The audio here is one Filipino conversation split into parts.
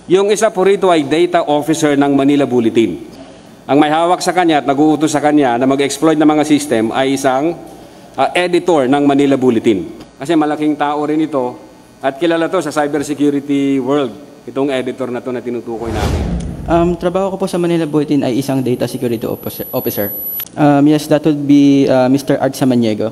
Yung isa po rito ay data officer ng Manila Bulletin. Ang may hawak sa kanya at nag-uutos sa kanya na mag-exploit ng mga system ay isang editor ng Manila Bulletin. Kasi malaking tao rin ito at kilala to sa cybersecurity world, itong editor na to na tinutukoy namin. Trabaho ko po sa Manila Bulletin ay isang data security officer. Yes, that would be Mr. Art Samaniego.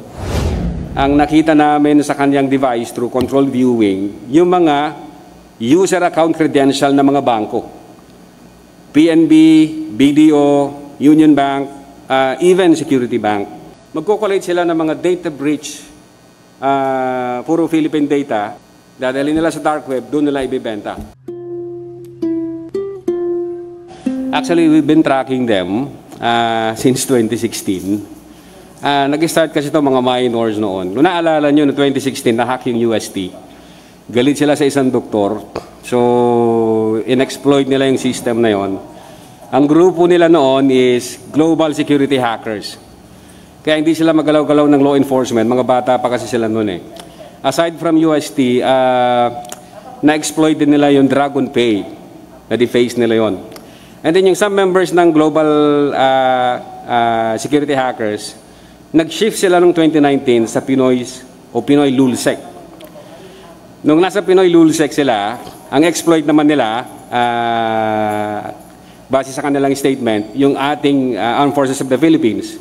Ang nakita namin sa kanyang device through control viewing, yung mga user account credential ng mga bangko. PNB, BDO, Union Bank, even Security Bank. Magko-collate sila ng mga data breach, puro Philippine data, dadalhin nila sa dark web, doon nila ibibenta. Actually, we've been tracking them since 2016. Nag-start kasi ito mga minors noon. Kung naalala nyo, no 2016, na-hack yung UST. Galit sila sa isang doktor. So, in-exploit nila yung system na yon. Ang grupo nila noon is Global Security Hackers. Kaya hindi sila magalaw-galaw ng law enforcement. Mga bata pa kasi sila noon eh. Aside from UST, na-exploit din nila yung Dragon Pay. Na-deface nila yon. And then yung some members ng Global Security Hackers, nag-shift sila noong 2019 sa Pinoy Lulsec. Nung nasa Pinoy Lulsec sila, ang exploit naman nila, base sa kanilang statement, yung ating Armed Forces of the Philippines.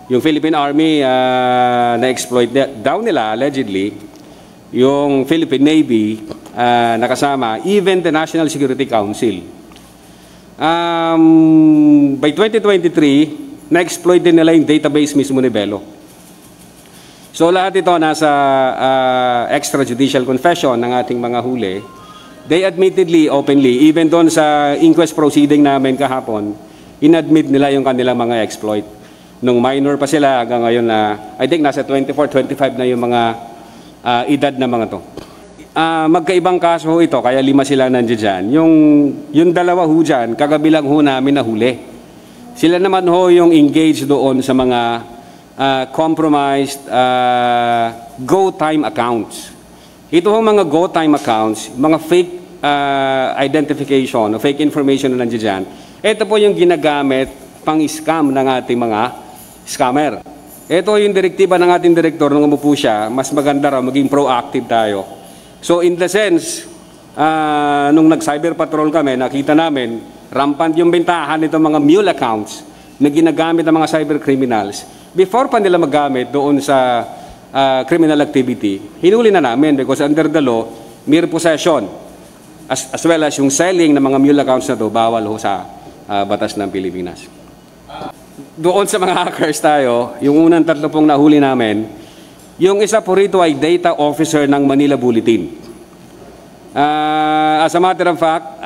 Yung Philippine Army na-exploit daw nila, allegedly, yung Philippine Navy nakasama, even the National Security Council. By 2023, na-exploit din nila yung database mismo ni Belo. So lahat ito nasa extrajudicial confession ng ating mga huli. They admittedly, openly, even doon sa inquest proceeding namin kahapon, inadmit nila yung kanilang mga exploit. Nung minor pa sila hanggang ngayon na, I think nasa 24, 25 na yung mga edad na mga to. Magkaibang kaso ho ito, kaya 5 sila nandiyan dyan. Yung dalawa ho dyan, kagabi lang ho namin nahuli. Sila naman ho yung engaged doon sa mga compromised go time accounts. Ito ho mga go time accounts, mga fake identification o fake information na nandiyan dyan. Ito po yung ginagamit pang-scam ng ating mga scammer. Ito yung direktiba ng ating direktor nung umupo siya, mas maganda raw maging proactive tayo. So in the sense, nung nag-cyber patrol kami, nakita namin rampant yung bentahan nito mga mule accounts na ginagamit ng mga cyber criminals. Before pa nila magamit doon sa criminal activity, hinuli na namin because under the law, mere possession as well as yung selling ng mga mule accounts na to, bawal ho sa batas ng Pilipinas. Doon sa mga hackers tayo, yung unang 3 pong nahuli namin, yung isa po rito ay data officer ng Manila Bulletin. As a matter of fact,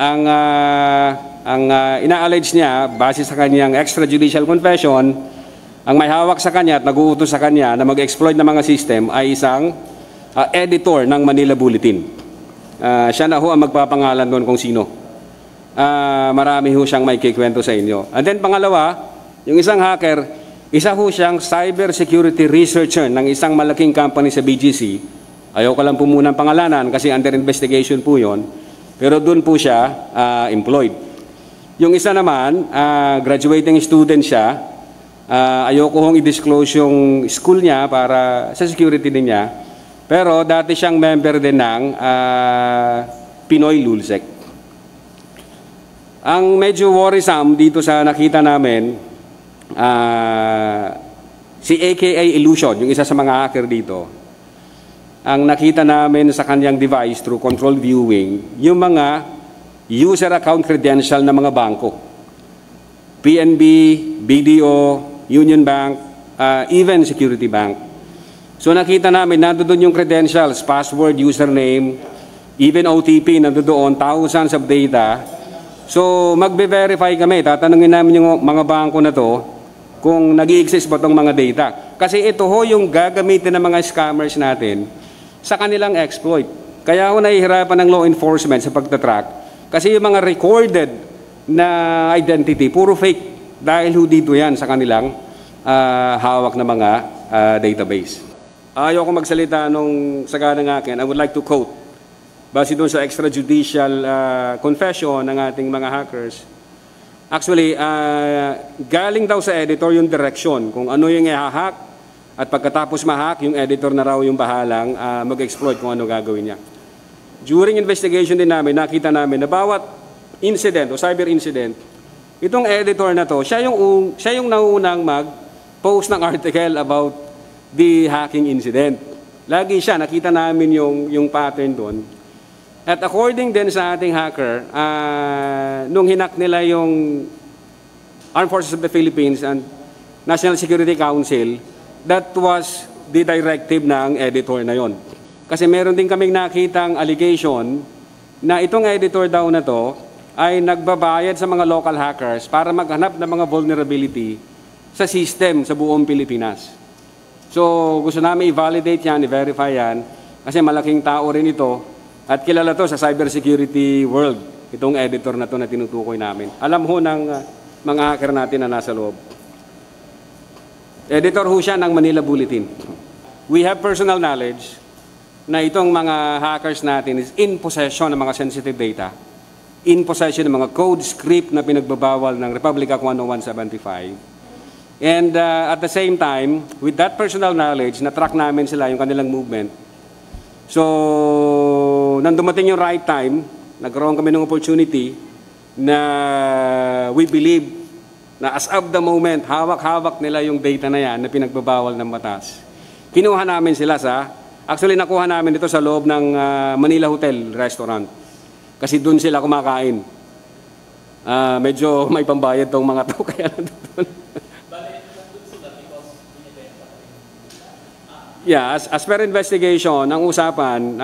ang ina-allege niya, base sa kanyang extrajudicial confession, ang may hawak sa kanya at nag-uutos sa kanya na mag-exploit ng mga system ay isang editor ng Manila Bulletin. Siya na ho ang magpapangalan doon kung sino. Marami ho siyang may kikwento sa inyo. And then pangalawa, yung isang hacker, isa ho siyang cyber security researcher ng isang malaking company sa BGC. Ayaw ko lang po munang pangalanan kasi under investigation po yon. Pero doon po siya employed. Yung isa naman, graduating student siya. Ayoko hong i-disclose yung school niya para sa security din niya. Pero dati siyang member din ng Pinoy Lulsec. Ang medyo worrisome dito sa nakita namin, si AKA Illusion, yung isa sa mga hacker dito, ang nakita namin sa kanyang device through control viewing, yung mga user account credential ng mga bangko. PNB, BDO, Union Bank, even Security Bank. So nakita namin, nandoon yung credentials, password, username, even OTP, nandoon, thousands of data. So magbe-verify kami, tatanungin namin yung mga bangko na to kung nag-i-exist ba itong mga data. Kasi ito ho yung gagamitin ng mga scammers natin sa kanilang exploit. Kaya ho nahihirapan ng law enforcement sa pagtatrack. Kasi yung mga recorded na identity, puro fake. Dahil ho dito yan sa kanilang hawak na mga database. Ayaw ko magsalita nung sagana ng akin. I would like to quote base doon sa extrajudicial confession ng ating mga hackers, actually, galing daw sa editor yung direction kung ano yung i-hack at pagkatapos ma-hack, yung editor na raw yung bahalang mag-exploit kung ano gagawin niya. During investigation din namin, nakita namin na bawat incident o cyber incident, itong editor na to, siya yung naunang mag-post ng article about the hacking incident. Lagi siya, nakita namin yung pattern doon. At according din sa ating hacker, nung hinak nila yung Armed Forces of the Philippines and National Security Council, that was the directive ng editor na yon. Kasi meron din kaming nakitang allegation na itong editor daw na to ay nagbabayad sa mga local hackers para maghanap ng mga vulnerability sa system sa buong Pilipinas. So gusto namin i-validate yan, i-verify yan, kasi malaking tao rin ito at kilala to sa cybersecurity world, itong editor na to na tinutukoy namin. Alam ho ng mga hacker natin na nasa loob. Editor ho siya ng Manila Bulletin. We have personal knowledge na itong mga hackers natin is in possession ng mga sensitive data, in possession ng mga code script na pinagbabawal ng Republic Act 10175. And at the same time, with that personal knowledge, na-track namin sila yung kanilang movement. So, nang dumating yung right time, nagkaroon kami ng opportunity na we believe na as of the moment, hawak-hawak nila yung data na yan na pinagbabawal ng batas. Kinuha namin sila actually nakuha namin ito sa loob ng Manila Hotel Restaurant. Kasi doon sila kumakain. Medyo may pambayad tong mga to, kaya nandun. Yeah, as per investigation, ang usapan,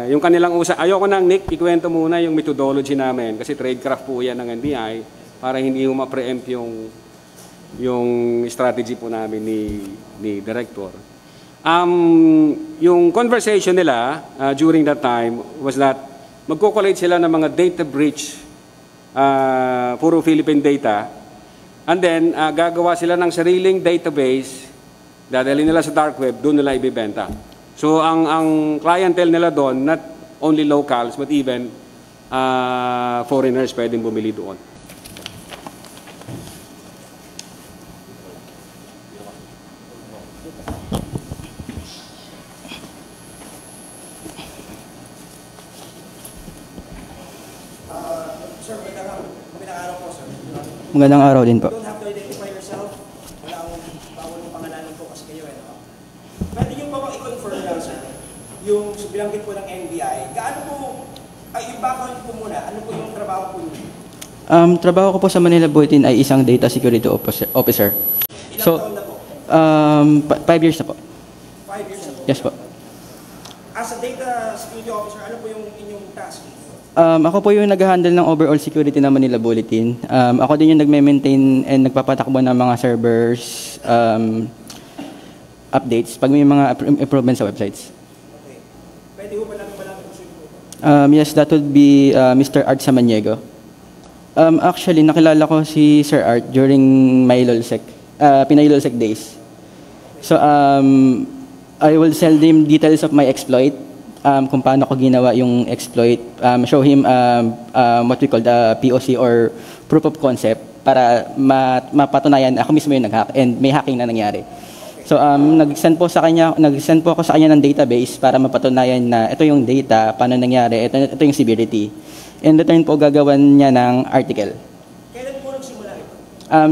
yung kanilang ayoko nang Nick, ikwento muna yung methodology namin kasi tradecraft po yan ng NBI para hindi mo ma-preempt yung strategy po namin ni Director. Yung conversation nila during that time was that magko-collate sila ng mga data breach, puro Philippine data, and then gagawa sila ng sariling database, dadalhin nila sa dark web, doon nila ibibenta. So ang clientele nila doon, not only locals but even foreigners pwedeng bumili doon. Sir, magandang araw po, sir. Magandang araw din po. You don't have to identify yourself. Wala akong bawal ng pangalanan po kasi kayo. Pwede niyo po bang i-confirm lang, sir, yung binanggit po ng NBI, gaano po, yung background po muna, ano po yung trabaho po niyo? Trabaho ko po sa Manila Bulletin ay isang data security officer. Ilang taon na po? 5 years na po. 5 years na po? Yes po. As a data security officer, ano po yung inyong task? Ako po yung nag-handle ng overall security ng Manila Bulletin. Ako din yung nagme-maintain and nagpapatakbo ng mga servers, updates, pag may mga improvements sa websites. Okay. Pwede po ba lang po? Yes, that would be Mr. Art Samaniego. Actually, nakilala ko si Sir Art during my LOLSEC, Pinay LOLSEC days. So, I will sell him details of my exploit, kung paano ko ginawa yung exploit, show him what we call the POC or proof of concept para mapatunayan ako mismo yung nag-hack and may hacking na nangyari. So nag-send po ako sa kanya ng database para mapatunayan na ito yung data, paano nangyari, ito yung severity. In return po gagawan niya ng article. Kailan po nagsimula ito?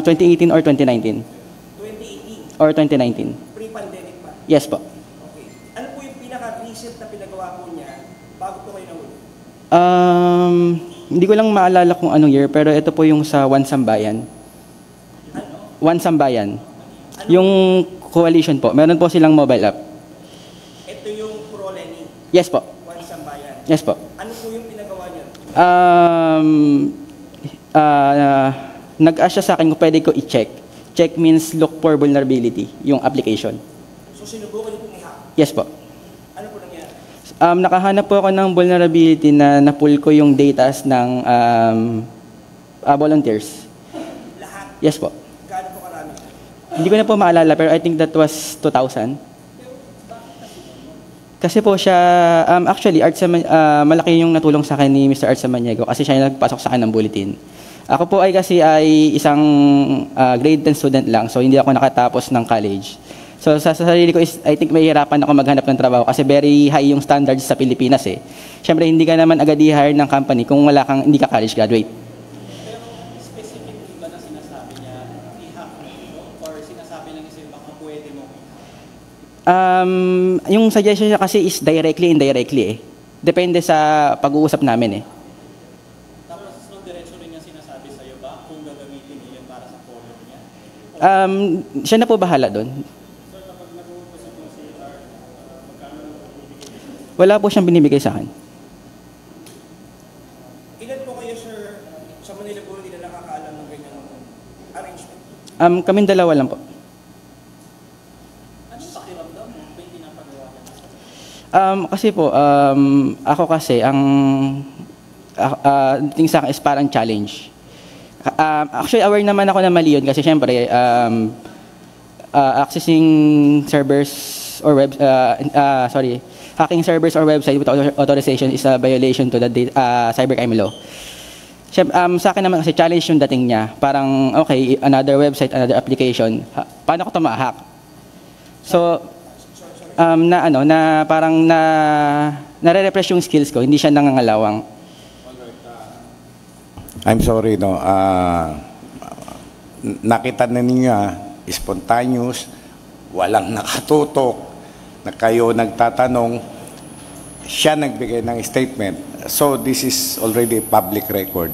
2018 or 2019? 2018? Or 2019? Pre-pandemic pa? Yes po. Okay. Ano po yung pinaka-recent na pinagawa po niya bago po kayo nahuli? Hindi ko lang maalala kung anong year, pero ito po yung sa One Sambayan. Ano? One Sambayan. Yung coalition po. Meron po silang mobile app. Ito yung Pro-Lenny, Yes po. One Sambayan. Yes po. Ano po yung pinagawa niya? Nag-ask siya sa akin kung pwede ko i-check. Check means look for vulnerability, yung application. So sinubukan niyo pong i-hack? Yes po. Ano po nangyari? Nakahanap po ako ng vulnerability na na-pull ko yung datas ng volunteers. Lahat? Yes po. Gaano po karami? Hindi ko na po maalala pero I think that was 2,000. Kasi po siya, actually, malaki yung natulong sa akin ni Mr. Art Samaniego kasi siya yung nagpasok sa akin ng bulletin. Ako po ay kasi ay isang grade 10 student lang, so hindi ako nakatapos ng college. So sa sarili ko, I think mahihirapan ako maghanap ng trabaho kasi very high yung standards sa Pilipinas eh. Siyempre, hindi ka naman agad i-hire ng company kung hindi ka college graduate. Pero specifically ba na sinasabi niya i-hack mo ito? Or sinasabi lang kasi baka pwede mo? Yung suggestion niya kasi is directly, indirectly eh. Depende sa pag-uusap namin eh. Tapos nung diretso rin niya sinasabi sa'yo ba kung gagamitin niya yun para sa follow niya? Siya na po bahala doon. So kapag nag-uupos ito si Art, magkano bibigay? Wala po siyang binibigay sa akin. Ilan po kayo, sir, sa Manila Bulletin na nakakaalam ng ganyan arrangement? Kaming dalawa lang po. Ano pakiramdam mo? Ba yung pinapagawa niya? Kasi po, ako kasi, tingin sa akin is parang challenge. Actually, aware naman ako na mali yun kasi syempre, accessing servers or hacking servers or website without authorization is a violation to the cybercrime law. Sa akin naman kasi challenge yung dating niya. Parang, okay, another website, another application. Paano ko ito ma-hack? So, parang nare-repress yung skills ko, hindi siya nangangalawang. I'm sorry, no. Nakita na ninyo, spontaneous, walang nakatutok, na kayo nagtatanong, siya nagbigay ng statement. So this is already public record.